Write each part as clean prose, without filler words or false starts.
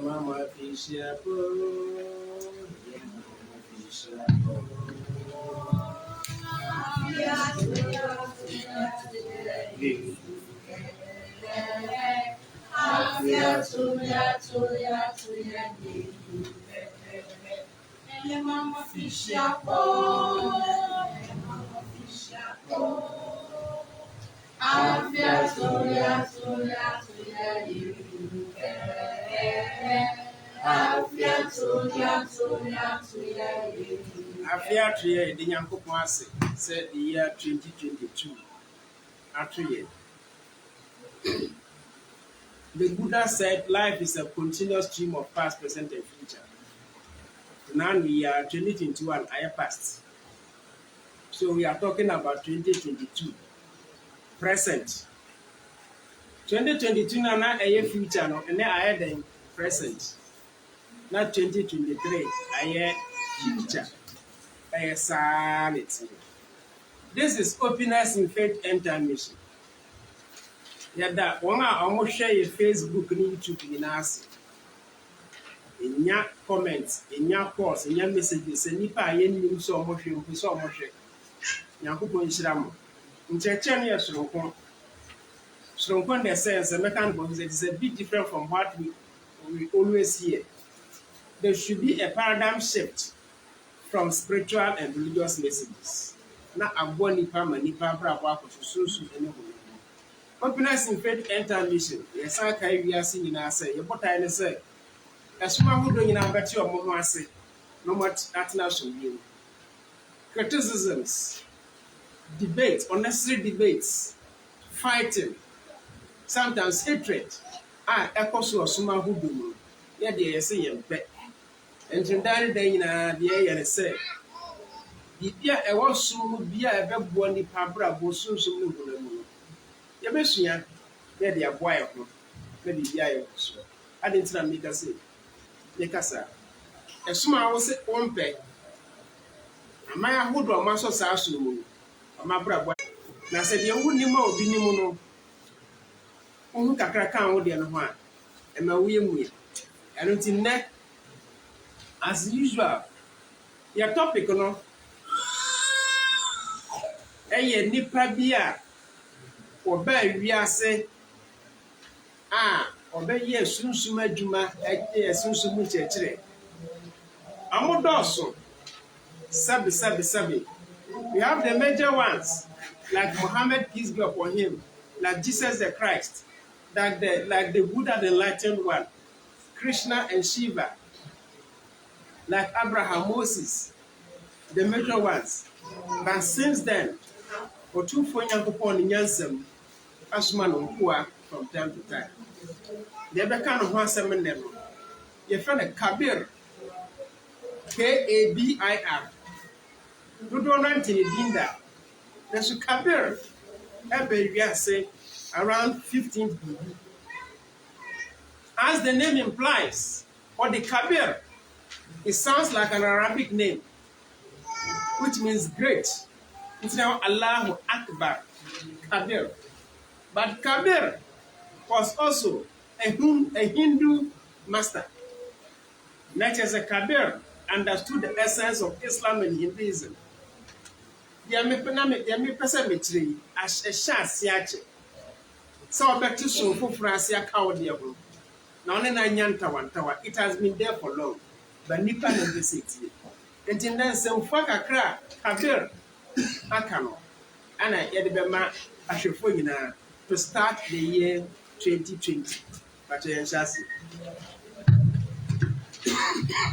Mama Fisher, Afia Tria, the young Kupasi said the year 2022. After the Buddha said life is a continuous stream of past, present, and future. Now we are 2021, I passed. So we are talking about 2022. Present. 2022 now not a future, no, and then I had the present. Not 2023, I had future. I sanity. This is openness in faith enter mission. Yada wanga almost share your Facebook and YouTube in us. In your comments, in your posts, in your messages, and nipa yen so much you so much. Yakupo Ishram. In Chechenia Shronkon the sense and mechanical is a bit different from what we always hear. There should be a paradigm shift from spiritual and religious messages. Not a one nipa bravo so anyway. Openness in faith enter mission. Yes, I can be seen in our say. Your what I say. As someone who doing our better or more say, no much at national view. Criticisms, debates, unnecessary debates, fighting, sometimes hatred. Echoes of someone who do. Yeah, they say, and to die day in the air and say, Bibia, I was soon be a very one pabra, was soon so moving. Yabesia, yeah, they are quiet. Maybe the I didn't make us say, Yakasa. A small was one pay. A my hood or master sasu, a my brother. Now said, you wouldn't know, be no. Who can crack out with the other one, and my wheel. I don't think that, as usual, your topic, no. A nipa beer. Oba wiase oba ye sunsum adwuma sunsum chechire amodoso sabi we have the major ones like Muhammad, peace be upon him, like Jesus the Christ, like the Buddha, the enlightened one, Krishna and Shiva, like Abraham, Moses, the major ones. But since then, for two for young upon Yansem Asman from time to time. The other kind of one seminary. Your friend Kabir, Kabir. You don't know anything that. There's a Kabir. Every year say around 15 BB. As the name implies, or the Kabir, it sounds like an Arabic name, which means great. It's now Allahu Akbar, Kabir. But Kabir was also a Hindu master. Not as a Kabir understood the essence of Islam and Hinduism. The Ami Pesametri as a Shah so back to so for Francia Cowdia. Now, it has been there for long, but Nippon in the city. And then some Fakakra, Kabir, Akano, and I Edibema, I should for you now. To start the year 2020.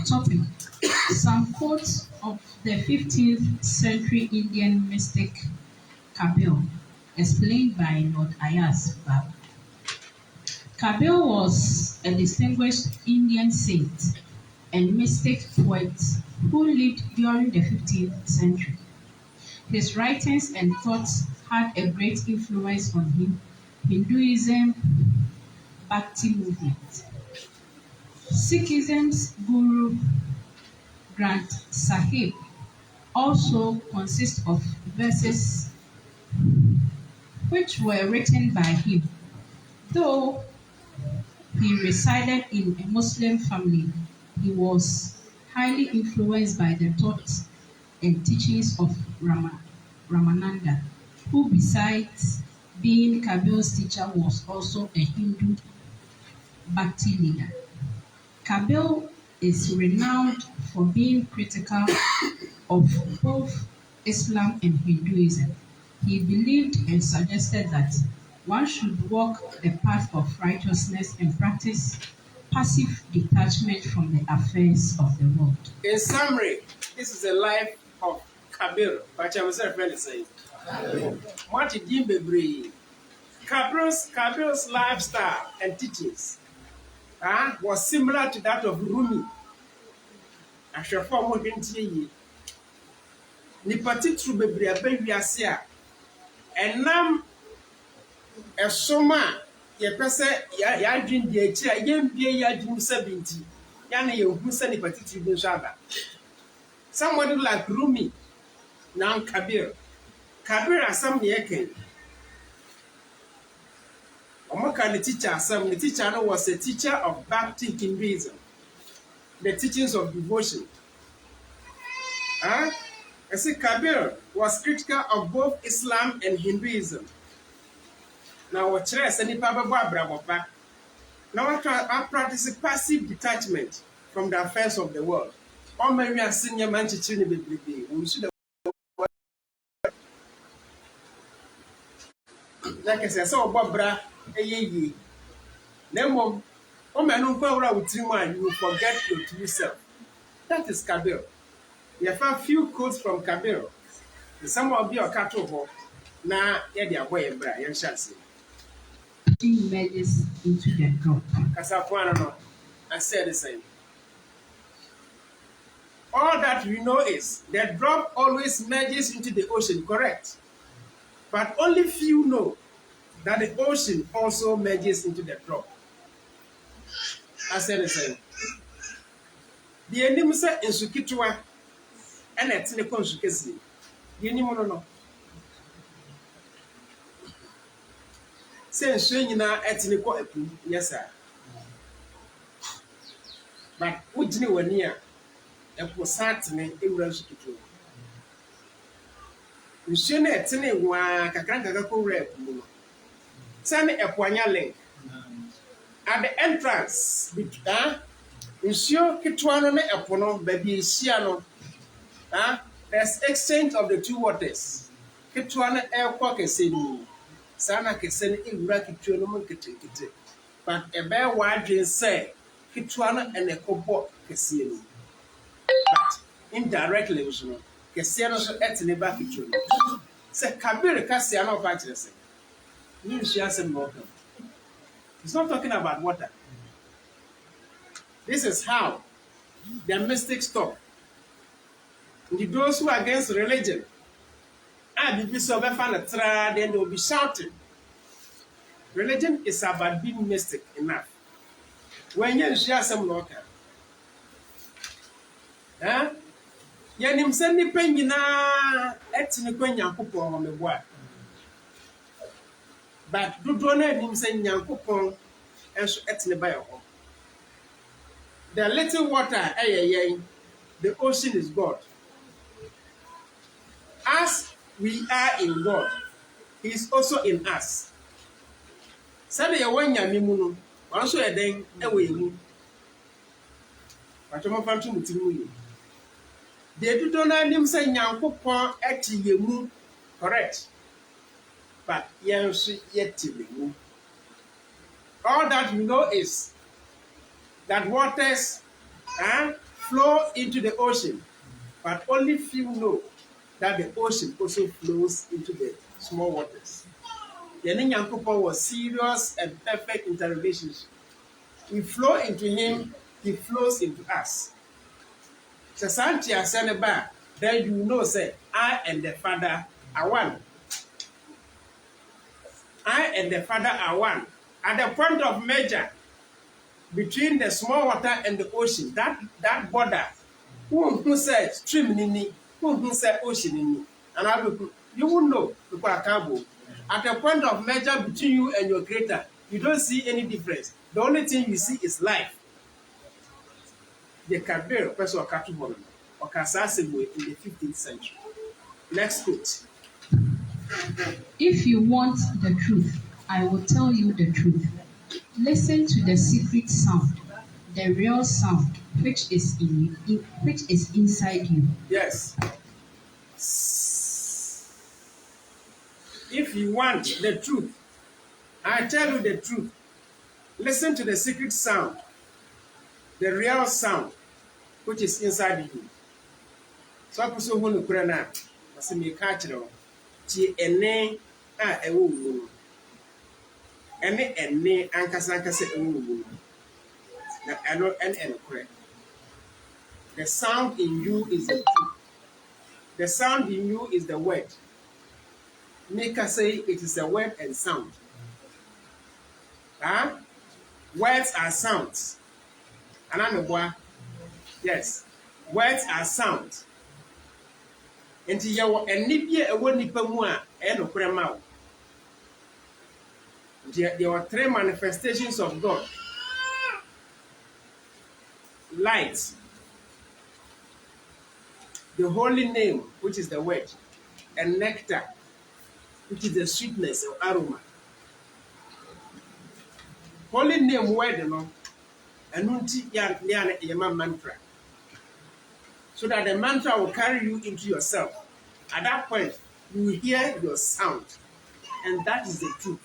Topic: Some quotes of the 15th century Indian mystic Kabir, explained by Lord Ayass. Kabir was a distinguished Indian saint and mystic poet who lived during the 15th century. His writings and thoughts had a great influence on Hinduism, Bhakti movement. Sikhism's Guru Granth Sahib also consists of verses which were written by him, though He resided in a Muslim family. He was highly influenced by the thoughts and teachings of Ramananda, who besides being Kabir's teacher was also a Hindu Bhakti leader. Kabir is renowned for being critical of both Islam and Hinduism. He believed and suggested that one should walk the path of righteousness and practice passive detachment from the affairs of the world. In summary, this is the life of Kabir. But I'm saying, what did he be? Kabir's lifestyle and teachings was similar to that of Rumi. I shall form more than ye. Nipati through Bebria baby asia. And now a soma, ye pese ya dream the chair, yen be ya dream 70. Yana you who send Nipati through the Shaba. Somebody like Rumi, now Kabir. Kabir as some yekin. Omaka the teacher, the teacher was a teacher of Bhakti Hinduism, the teachings of devotion. I say Kabir was critical of both Islam and Hinduism. Now, what chess any Papa Barbara? Now, I practice passive detachment from the affairs of the world. All my senior man teaching we should have. Like I said, so Barbara, ye. Nemo, oh man, no power with you, you will forget your true self. That is Kabir. We have a few quotes from Kabir. Some of your cattle, now, yeah, way, Brian Chassis. Merges into the drop. Casapuano, I said the same. All that we know is the drop always merges into the ocean, correct? But only few know that the ocean also merges into the drop. I said the same. The enemy said in Sukitwa and at the Consukesi. The enemy no. Say, swinging now at the co, yes, sir. But would you know near? It was certainly a rush to do. You shouldn't at any one, Kakanka rep. Send a poignard link at the entrance. Monsieur Kitwana Apono, baby Siano. There's exchange of the two waters. Kitwana air pocket saying, Sana can send in racket to a woman. But a bear wide say, Kitwana and a copo casino. But indirectly, Cassiano at the back at you. Say Kabir Cassiano Patches. Means she has some water. He's not talking about water. This is how the mystics talk. Those who are against religion, be so then they will be shouting. Religion is about being mystic enough. When you share some water, Yanim send me penina etini kwenya kupon on the board. But do not him send Yankupon and so etini by your home. The little water, the ocean is God. As we are in God, He is also in us. Sabe ya wanya mimuno, wanso ya den ewe mu. Watomo fantu mutimu yi. They do not him say Yankupon eti yemu, correct? But yensu yeti mu. All that we know is that waters flow into the ocean, but only few know that the ocean also flows into the small waters. The Nyankupo was serious and perfect interrelationship. We flow into him, he flows into us. So Santia Seneba, then you know, say, I and the Father are one. I and the Father are one. At the point of measure between the small water and the ocean, that border, who said stream nini, who said ocean nini, and you will know because I can't go. At the point of measure between you and your creator, you don't see any difference. The only thing you see is life. The Kabir, person of Katubon, or Kasasiwe in the 15th century. Next quote. If you want the truth, I will tell you the truth. Listen to the secret sound, the real sound, which is inside you. Yes. If you want the truth, I tell you the truth. Listen to the secret sound, the real sound, which is inside you. So I so who kura na, kasi me catch it. Ti ene a ewo wu. Ene ankasa ewo wu. Na eno kura. The sound in you is the truth. The sound in you is the word. Make us say it is a word and sound. Huh? Words are sounds. Anameboa. Yes. Words are sounds. And yawo enibie ewo nipa mu a no krema wo. There were three manifestations of God. Light. The holy name, which is the word, and nectar, which is the sweetness or aroma. Holy name word, and yama mantra. So that the mantra will carry you into yourself. At that point, you will hear your sound. And that is the truth.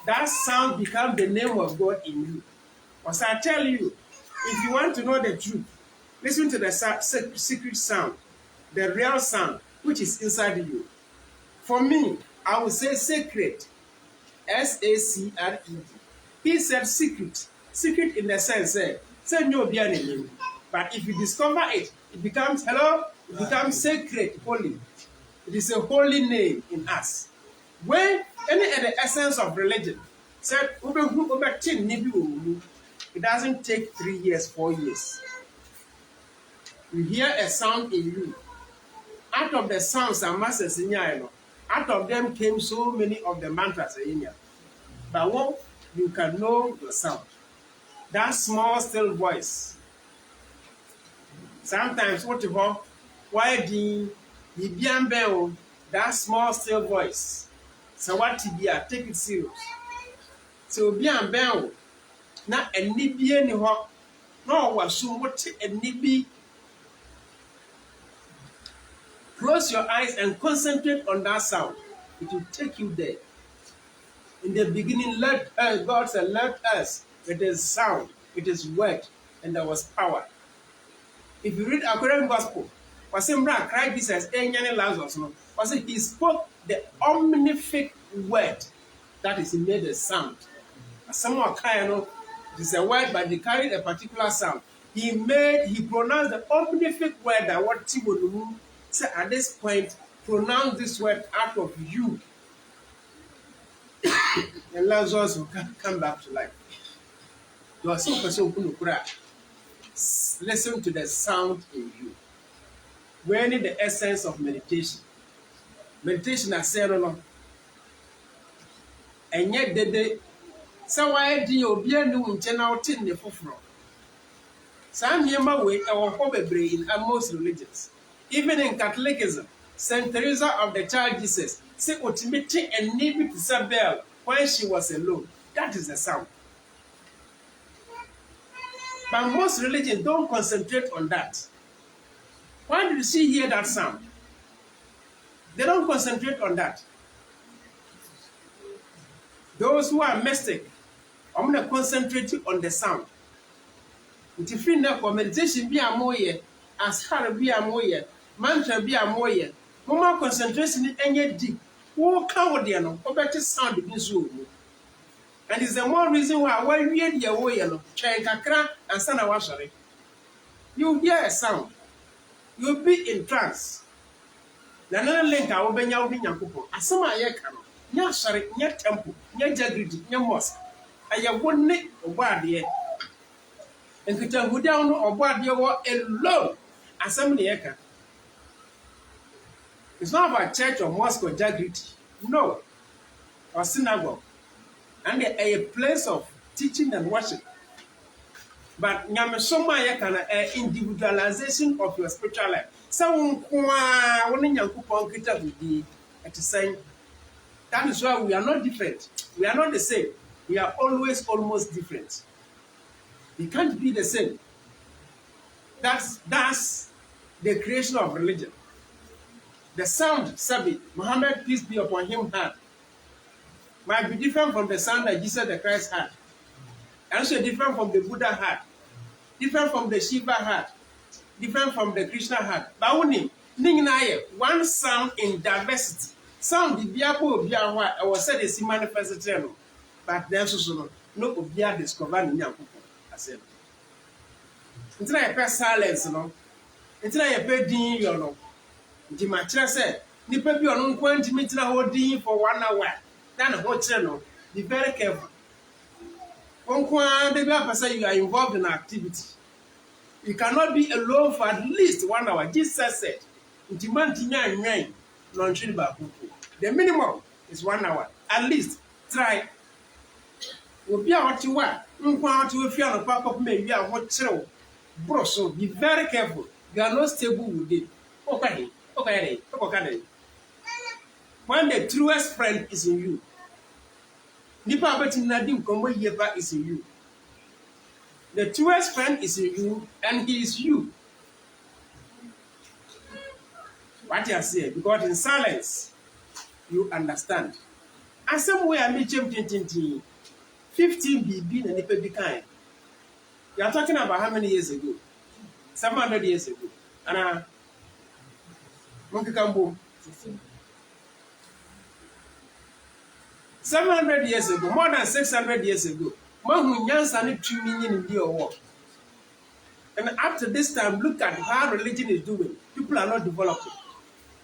That sound becomes the name of God in you. Because I tell you, if you want to know the truth, listen to the secret sound, the real sound, which is inside you. For me, I would say sacred. S-A-C-R-E-D. He said secret. Secret in the sense, say no be any name. But if you discover it, it becomes, it becomes sacred, holy. It is a holy name in us. When any of the essence of religion said, it doesn't take 3 years, 4 years. You hear a sound in you. Out of the sounds and masters in your, out of them came so many of the mantras in you. But what you can know your sound. That small, still voice. Sometimes, what you call, why the bell, that small, still voice. So what TBR, take it serious. So bell, not a nibi any hawk, no was so what a nibi. Close your eyes and concentrate on that sound. It will take you there. In the beginning, God said, let us. It is sound, it is word, and there was power. If you read Aquarian Gospel, Christ Jesus, he spoke the omnific word that is made a sound. Someone it is a word, but they carried a particular sound. He pronounced the omnific word that what Tibodu said at this point, pronounce this word out of you. And Lazarus will come back to life. You are some person who listen to the sound in you. We need the essence of meditation. Meditation is said on. And yet the so why do you be a new channel in the fufro? Some yama way our hobby in most religions. Even in Catholicism, Saint Teresa of the Child Jesus said ultimately and needed to Isabel when she was alone. That is the sound. But most religions don't concentrate on that. Why did she hear that sound? They don't concentrate on that. Those who are mystic, I'm going to concentrate on the sound. If you know meditation be a more, ashar be a more, mantra be a more, more concentration in any deep. Who cover the no, or better sound in this room. And it's the more reason why when we hear the way, try kakra and sana washari. You hear a sound. You'll be in trance. Another link I will be now in Yakupo. As some I can, nya shari, nya temple, nya jagridi, nya mosque. I have one neck or body. And could tell who down or body alone. As some eka. It's not about church or mosque or jagridi. No. Or synagogue. And a place of teaching and worship. But nyamesoma ye kana individualization of your spiritual life. So when Nyankopon kita bidi at the same. That is why we are not different. We are not the same. We are always almost different. We can't be the same. That's the creation of religion. The sound, Sabi, Muhammad, peace be upon him, had might be different from the sound that Jesus the Christ had. And also different from the Buddha had. Different from the Shiva had. Different from the Krishna had. But only, one sound in diversity. Sound the Biapo Biawa, I was said is manifested. But there's also no Obia discovered in Yakupo. I said, until I pay silence, no. Until I pay din, you know. The matcha said, Nipper be on point to meet now for 1 hour. Then a whole channel. Be very careful. One the say you are involved in activity. You cannot be alone for at least 1 hour. Jesus said, the minimum is 1 hour. At least try. Will be what you want. If you are pop up, maybe I want to. Bro, so be very careful. You are not stable with it. Okay. When the truest friend is in you, Nipa beti nadim komo yeba is in you. The truest friend is in you, and he is you. What you say? Because in silence, you understand. And somewhere I meet you 15 BB and Nipa be kind. You are talking about how many years ago? 700 years ago. And Monkey Kambo. 700 years ago, more than 600 years ago, and up to this time, look at how religion is doing. People are not developing.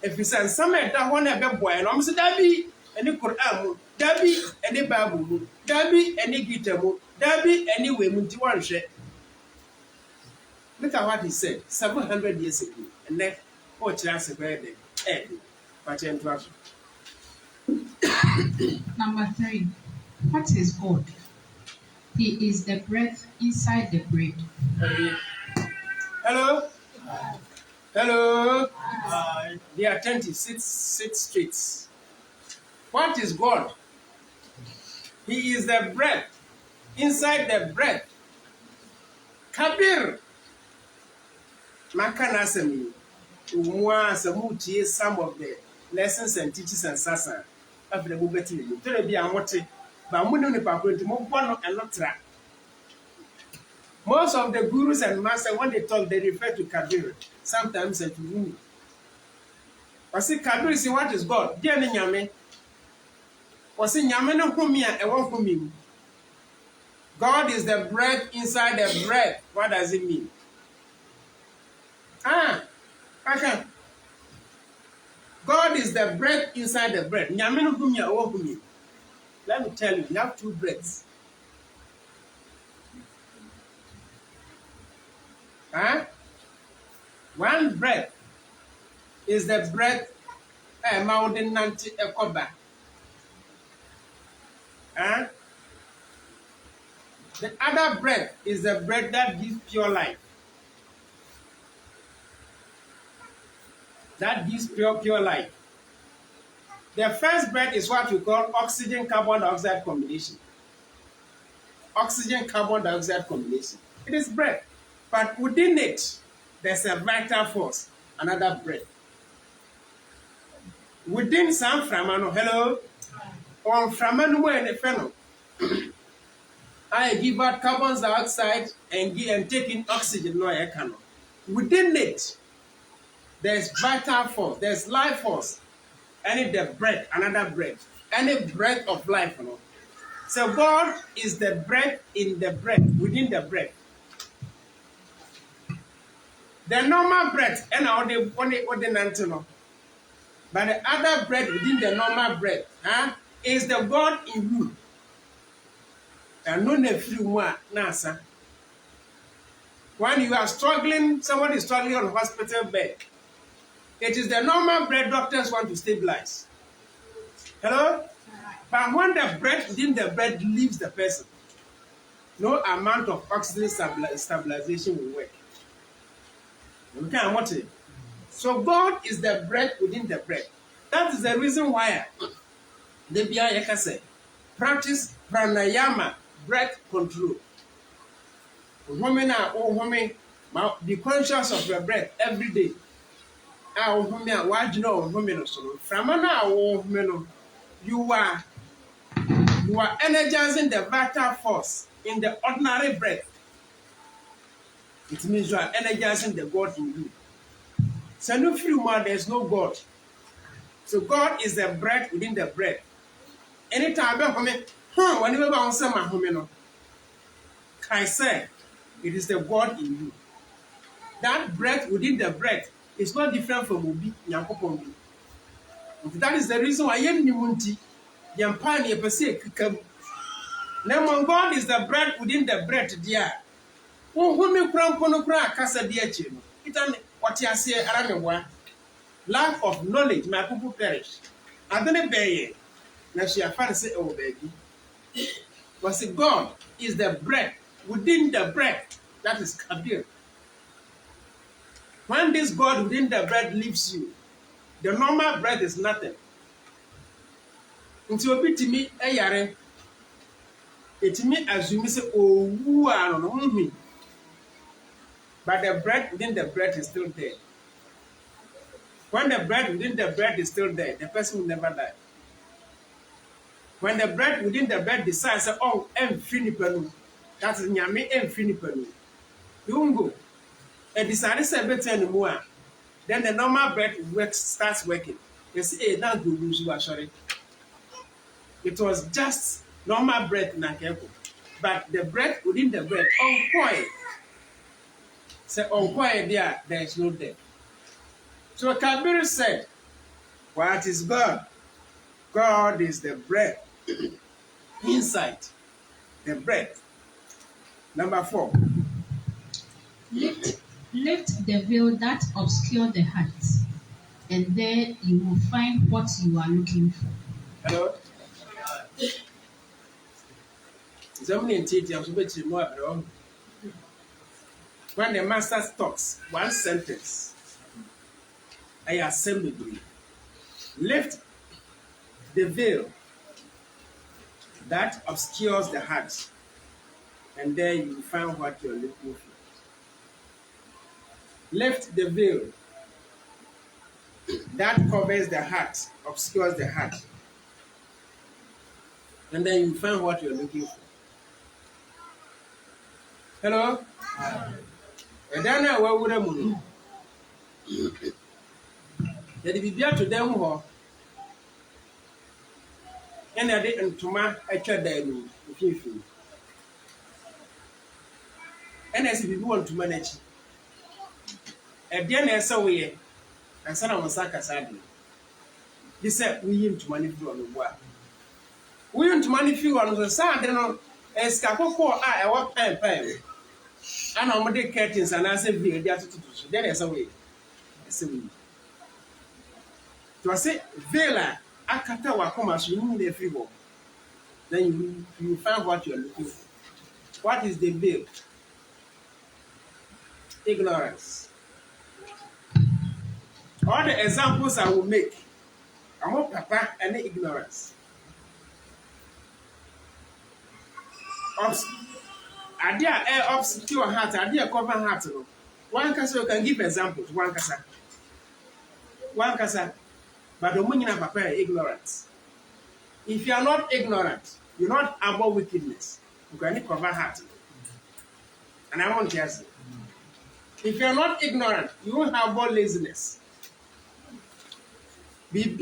If you send somewhere that one a boy, and I'm saying, Dabi, any Quran, Dabi, any Bible, Dabi, any Gita, Dabi, any way, Muntiwan share. Look at what he said 700 years ago, and then, oh, chance of where they Number 3. What is God? He is the breath inside the bread. Hello? Hello? Hi. Be attentive. Sit straight. What is God? He is the breath inside the bread. Kabir. Makanasemi. Some of the lessons and teachings and sasa. After the movement, to be a motive, but Muno Papu, and not track. Most of the gurus and masters, when they talk, they refer to Kabir, sometimes and to Rumi. But see, Kabir is what is God. Dear Nyame, or see Nyamena Humia and one Humim. God is the bread inside the bread. What does it mean? Okay. God is the bread inside the bread. Let me tell you, you have two breads. One bread is the bread mountain nanti ekoba. The other bread is the bread that gives pure life. That gives pure life. The first bread is what we call oxygen carbon dioxide combination. Oxygen carbon dioxide combination. It is bread. But within it, there's a vital force, another bread. Within some framano, hello? On framano and the fennel. I give out carbon dioxide and take in oxygen, no air cannot. Within it, there's vital force, there's life force. Any the bread, another bread. Any bread of life, you know. So God is the bread in the bread, within the bread. The normal bread, and all the ordinary, but the other bread within the normal bread, is the God in you. And no nephew nasa. When you are struggling, somebody is struggling on a hospital bed. It is the normal bread doctors want to stabilize. Hello? But when the bread within the bread leaves the person, no amount of oxygen stabilization will work. Okay, what it? So God is the breath within the breath. That is the reason why the Bia say practice pranayama, breath control. Women are women, be conscious of your breath every day. Why do you know women? From now, you are energizing the vital force in the ordinary breath. It means you are energizing the God in you. So no free man, there's no God. So God is the breath within the breath. Anytime whenever I say my home, I say it is the God in you. That breath within the breath is not different from Obi Nyankopon. That is the reason why yen nimunti yampani epese kikam. Now God is the breath within the breath dear. Home krampo kra kasa dear chino. Itan what you say aramewa. Lack of knowledge, my people perish. I don't be now she afan say oh baby. But see, God is the breath within the breath. That is Kabir. When this God within the breath leaves you, the normal breath is nothing. Until obi to me, it me assume say, oh, who are me. But the breath within the breath is still there. When the breath within the breath is still there, the person will never die. When the breath within the breath decides, oh, I'm that is Nyame I'm you won't go. And decide to better anymore. Then the normal breath starts working. You see, hey, that's good news, you are sorry. It was just normal breath in Akeko. But the breath within the breath, on quiet. Say, on quiet there is no death. So Kabir said, what is God? God is the breath inside. The breath. Number 4. Lift the veil that obscures the heart, and there you will find what you are looking for. Hello? When the master talks, one sentence, Ayass, lift the veil that obscures the heart, and there you will find what you are looking for. Lift the veil that covers the heart, obscures the heart, and then you find what you are looking for. Hello? And then I will have money. That if you be to them who and I didn't to my actual diary, if you and as if you want to manage. And then I saw we and son of Masaka sadly. He said, we aim to manipulate on the work. We aim to manipulate on the side, you know, as Capo, I walk time. And I'm the curtains and I said, we are there to do. Then I saw we. I said, we. To say, Vela, Akata Wakomas, you need a fever. Then you find what you are looking for. What is the veil? Ignorance. All the examples I will make, I want papa and ignorance. Idea obscure heart, idea cover heart. One kasa can give examples. One kasa, but the money na papa is ignorance. If you are not ignorant, you're not above wickedness. You can cover heart. And I want to ask you. If you are not ignorant, you won't have more laziness. It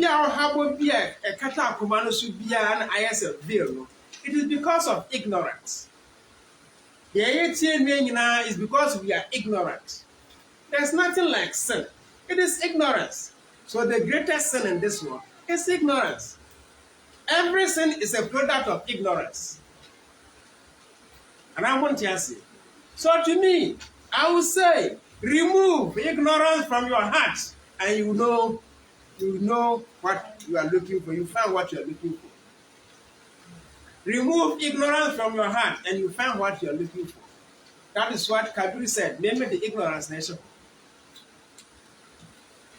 is because of ignorance. The is because we are ignorant. There's nothing like sin. It is ignorance. So the greatest sin in this world is ignorance. Every sin is a product of ignorance. And I want to ask you. So to me, I will say, remove ignorance from your heart, and you know what you are looking for. You find what you are looking for. Remove ignorance from your heart and you find what you're looking for. That is what Kabir said. Name the ignorance nation.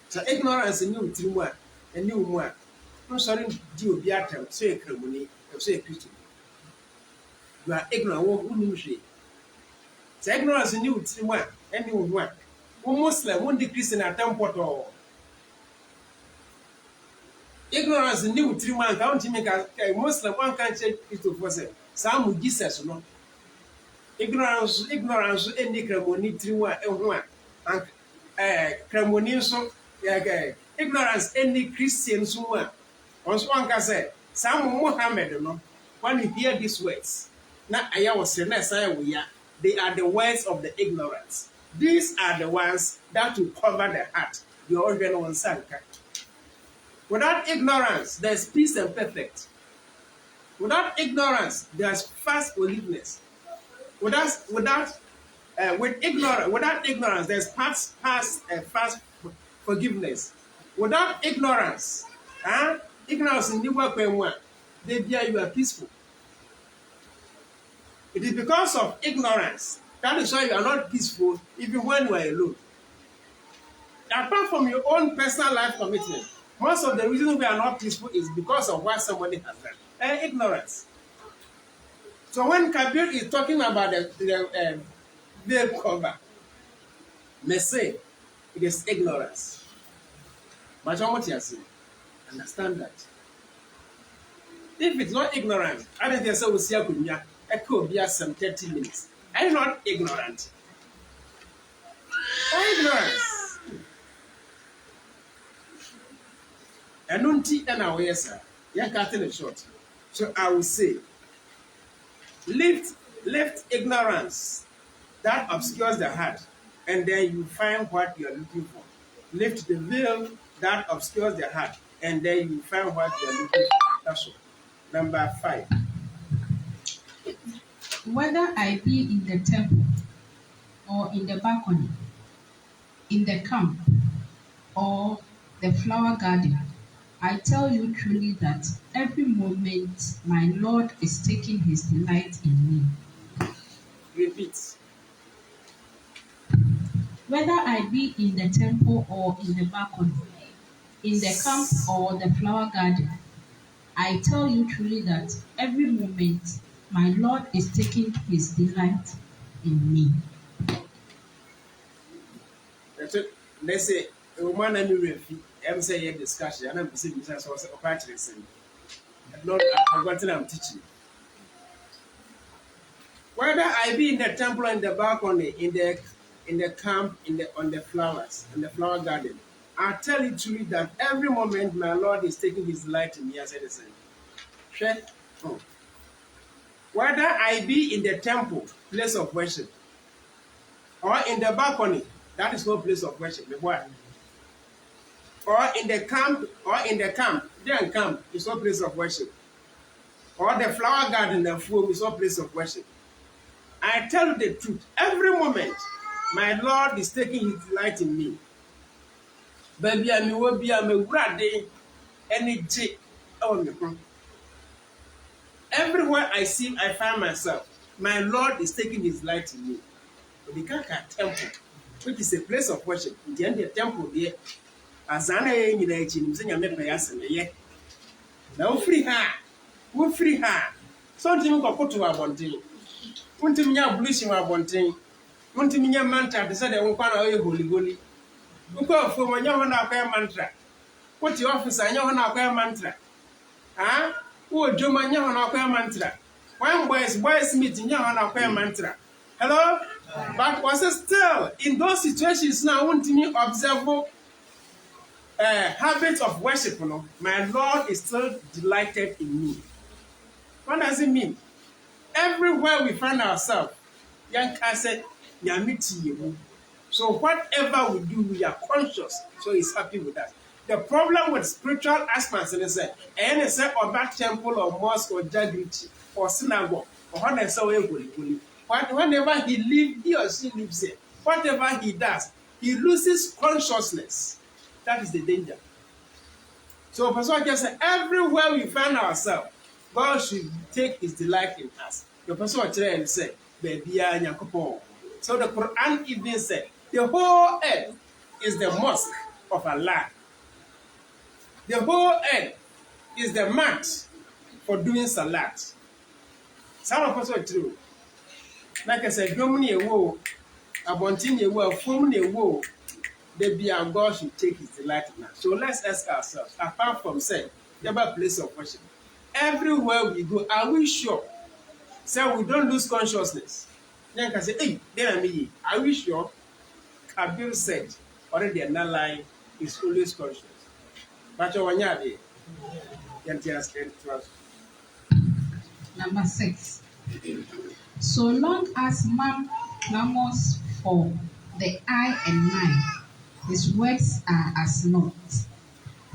So ignorance is new to one, a new one. I'm sorry, do be at them, say a criminal, say a Christian. You are ignorant, won't you say? So ignorance is new to one, and new one. One Muslim, one Christian at temple. Ignorance is new to one, counting make a Muslim, one can't say it for say. Some with Jesus, no. Ignorance, any criminal, one, and one. And criminal, so. Ignorance any Christians who are. Once one can say, some Muhammad, no, when you hear these words, not Ayass, they are the words of the ignorance. These are the ones that will cover the heart. The original one sanka. Without ignorance, there's peace and perfect. Without ignorance, there's fast forgiveness. Without ignorance, there's fast forgiveness. Without ignorance, ignorance in the work when one, they you are peaceful. It is because of ignorance that is why you are not peaceful even when you are alone. Apart from your own personal life commitment, most of the reason we are not peaceful is because of what somebody has done. Ignorance. So when Kabir is talking about the veil cover, may say it is ignorance. But what you are saying, understand that. If it's not ignorant, I don't think so. We see a could be some 30 minutes. I'm not ignorant. Ignorance. I don't teach an away, sir. You're cutting it short. So I will say, lift ignorance that obscures the heart, and then you find what you are looking for. Lift the veil that obscures the heart, and then you find what you are looking for. That's all. Number 5. Whether I be in the temple or in the balcony, in the camp or the flower garden, I tell you truly that every moment my Lord is taking his delight in me. Repeat. Whether I be in the temple or in the balcony, in the camp or the flower garden, I tell you truly that every moment my Lord is taking his delight in me. Let's say, a woman and you I'm saying a discussion, and I'm saying, I was a practice. Not forgotten I'm teaching. Whether I be in the temple and the balcony, in the camp, on the flowers, in the flower garden, I tell you truly that every moment my Lord is taking his delight in me as I say. Whether I be in the temple, place of worship, or in the balcony, that is no place of worship. What? Or in the camp, then camp is no place of worship. Or the flower garden, the foam is no place of worship. I tell you the truth, every moment my Lord is taking his delight in me. Baby, I will be a ready any day. Everywhere I see, I find myself. My Lord is taking his delight in me. The Kaka temple, which is a place of worship, in the end of the temple there. As I am in the saying, I'm not my answer. Now, free her. Something got put to our bonding. Want to me out bleaching our bonding. Want to me a mantra to say that one part holy. Go for my young mantra. What your office, I know an mantra. Who do my young mantra? One boys meeting young mantra. Hello? But was it still in those situations now? Want me observe habits of worship? My Lord is still delighted in me. What does it mean? Everywhere we find ourselves, young said, so whatever we do, we are conscious. So he's happy with us. The problem with spiritual aspects is that any say or that temple or mosque or jagriti or synagogue or whenever he or she lives there, whatever he does, he loses consciousness. That is the danger. So Pastor can say everywhere we find ourselves, God should take his delight in us. The person will tell and say, baby, so the Quran even said, the whole earth is the mosque of Allah. The whole earth is the mat for doing salat. Some of us are true. Like I said, Germany a woe, Abontin a woe, Fumni a woe, the be our God should take his delight in us. So let's ask ourselves, apart from saying, never place of worship. Everywhere we go, are we sure? So we don't lose consciousness. Then can say, hey, then me. Are we sure? Kabir said, already another line is always conscious. But you want to Number 6. So long as man clamors for the I and mine, his works are as naught.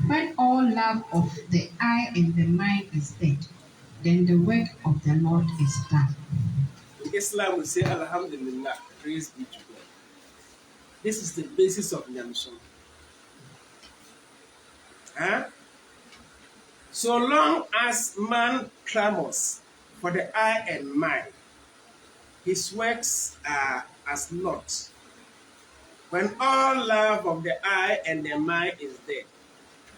When all love of the I and the mine is dead, then the work of the Lord is done. Islam will say, Alhamdulillah, praise be to God. This is the basis of Nyamson. Huh? So long as man clamors for the I and mine, his works are as naught. When all love of the I and the mine is dead,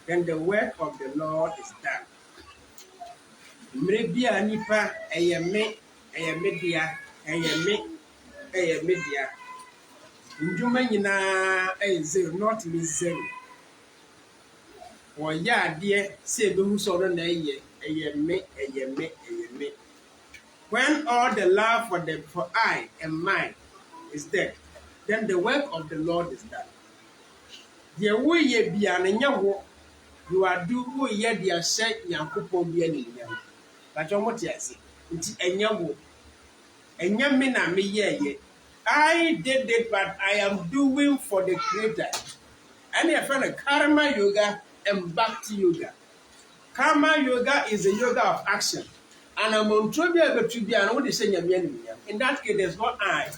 then the work of the Lord is done. Maybe a nipa eyeme dia eyeme dia. Ndwuma nyinaa zero, not me zero. Wɔyɛ adeɛ sɛ ebehu sɛ ɔno na eyeme. When all the love for I and mine is dead, then the work of the Lord is done. Deɛ woyɛ bia no nyɛ wo, you are do woyɛ deɛ hyɛ Nyankopɔn bia ne nyam. But you want to say, nti ɛnyɛ wo, ɛnyɛ me na meyɛɛyɛ. I did it, but I am doing for the Creator. And your friend, Karma Yoga and Bhakti Yoga. Karma Yoga is a yoga of action. And I'm on Trubia Trubia, and what is saying, in that case, there's no I.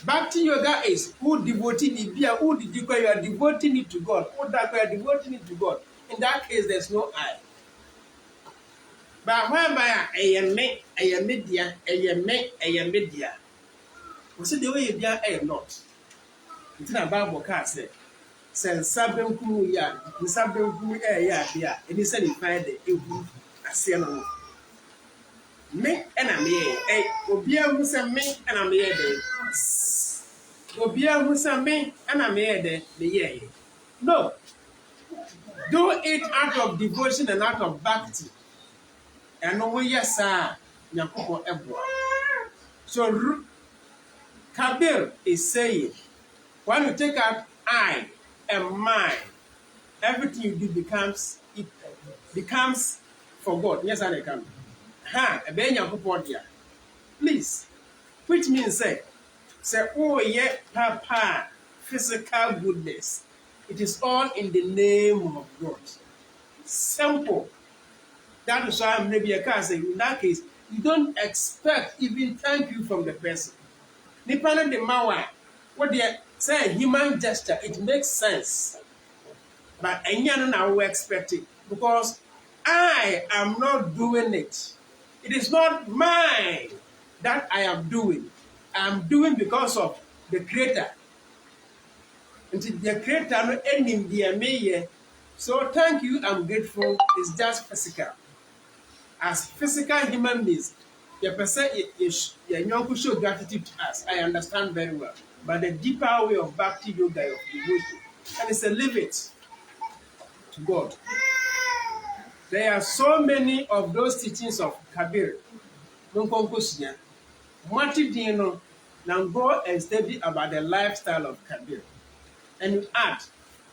Bhakti Yoga is who devoted it, who did you are devoting it to God, who that you are devoting it to God. In that case, there's no I. But whereby I am media, we see the way you are not. It's in a Bible card say, send Sabem Kumuya, the Sabem Kumuya, and he said he find the evil as Siano. Me and I may, Obia who sent me and I may Obia who sent me and I may the year. No, do it out of devotion and out of bhakti. And no way, yes, sir, Yakupo Ebwa. So Kabir is saying, when you take out I and mine, everything you do becomes for God. Yes, I can. Please, which means say, oh yeah, papa, physical goodness. It is all in the name of God. Simple. That is why maybe I can say in that case, you don't expect even thank you from the person. Depending on the mawa, what they say human gesture, it makes sense. But I now expect it because I am not doing it. It is not mine that I am doing. I am doing because of the Creator. And the Creator no ending the me. So thank you, I'm grateful. It's just physical. As physical human beings, the person is show gratitude to us. I understand very well. But the deeper way of bhakti yoga of devotion, and it's a leave it to God. There are so many of those teachings of Kabir. Don't now go and study about the lifestyle of Kabir. And you add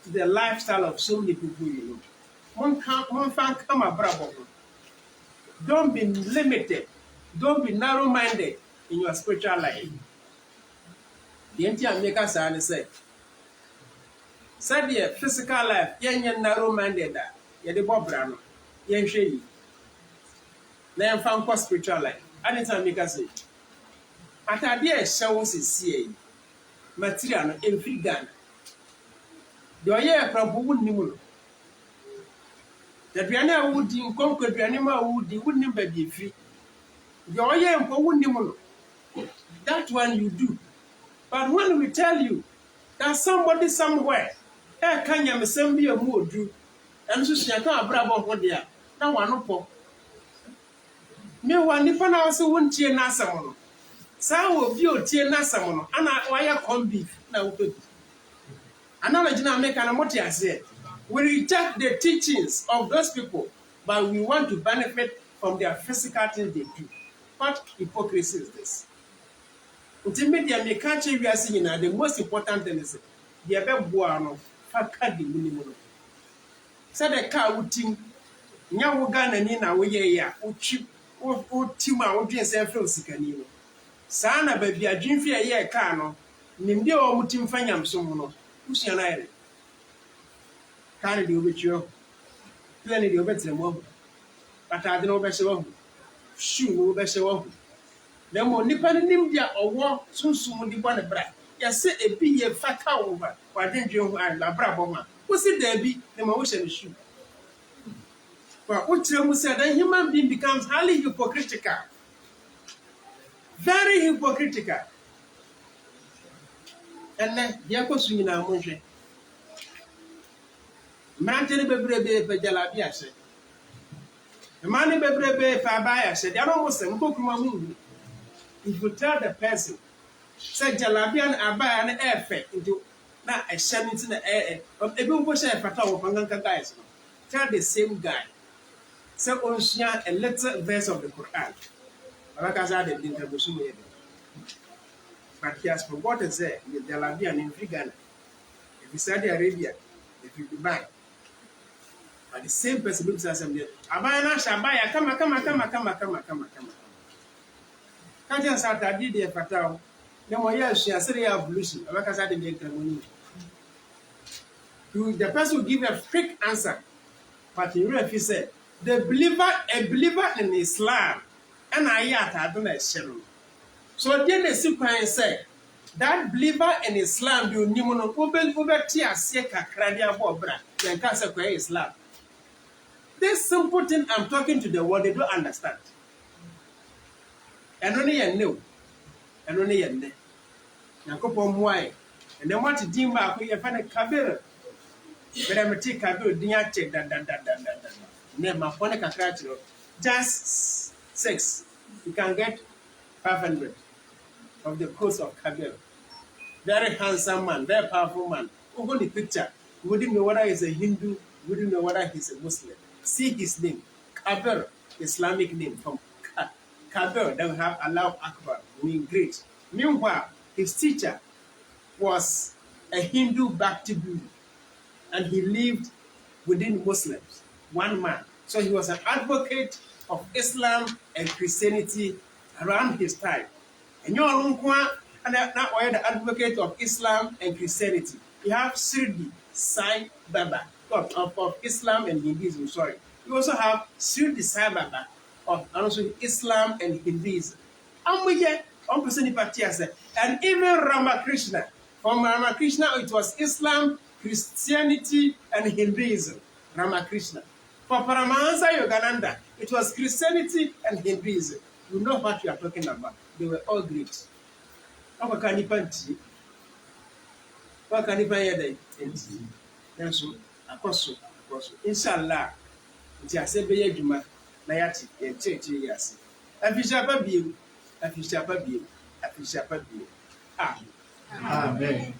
to the lifestyle of so many people you know. Don't be limited. Don't be narrow-minded in your spiritual life. The entire maker said, the physical life, you're narrow-minded. You're the Bob Brano. You're shady. Then found spiritual life. I didn't make us say. At a dear shows is seeing material in free gun. Do I hear from who wouldn't know? The Diana would conquer Dianima would never be free. Your young would that one you do. But when we tell you that somebody somewhere, can you send me a mood do? And so she can't bravo what they are. Now one up. Meanwhile, Nippon also won't cheer Nasamono. Sao view tear Nasamono, and I wire corn beef now. Another general make an what I said. We reject the teachings of those people, but we want to benefit from their physical things they do. What hypocrisy is this? Ultimately, I can't we are seeing the most important thing is the Abebuano, Fakadi minimum. Said the car would think, Yawagan and in our year, Uchi, Utima, Udin Self Sicanino. Sana baby, a dream for a year cano, Nimdio Mutim Fanyam Somono, Usian Island. Can't do with you. Plenty of better than but I don't know better. Shoe no better. The more Nippon Nimbia or war soon the one brat. Yes, say a be a fat over, or didn't you and La Braboma? Was it there be the motion shoe? But what you said, a human being becomes highly hypocritical. Very hypocritical. And then, Yakosu in our motion. Mountain Bebrebe Jalabia said. The money Bebrebe Fabaya said, I almost a book. If you tell the person, say Jalabian Abaya and air into now a sharing in the air of a book was a fatal of Panganka guys. Tell the same guy. Say Onshia a little verse of the Quran. Alakazad didn't have the but he has forgotten say the Jalabian in Ghana. If you Saudi Arabia, if you Dubai. But the same person looks at somebody. Abaya Shabaya, come. Can't just start that did a fatal. No more years, she has said, I have Lucy. I the person will give a fake answer. But in real, he said, a believer in Islam, and I don't know. So then the super said, that believer in Islam, you Nimono, over Tia Seka, Kradia Bobra, then Casa Islam. This simple thing I'm talking to the world, they don't understand. And only a no, and only a ne. Nakopon why, and then what to deem back we find a Kabir. But I'm take Kabir, Dia check that. Name my phone a just 6. You can get 500 of the coast of Kabir. Very handsome man, very powerful man. Over the picture, we wouldn't know whether he's a Hindu, we wouldn't know whether he's a Muslim. See his name, Kabir, Islamic name from Kabir, then we have Allah Akbar, meaning great. Meanwhile, his teacher was a Hindu Bhakti Guru, and he lived within Muslims, one man. So he was an advocate of Islam and Christianity around his time. And you're and now the advocate of Islam and Christianity. You have Sirdi Sai Baba of Islam and Hinduism. Sorry. You also have Sirdi Sai Baba of also Islam and Hinduism. And even Ramakrishna. From Ramakrishna, it was Islam, Christianity, and Hinduism. Ramakrishna. For Paramahansa Yogananda, it was Christianity and Hinduism. You know what we are talking about. They were all great. What can you find? What can you find? And so, across. Inshallah, it has a big juma. Nayati, and church years. Afishapa view. Amen.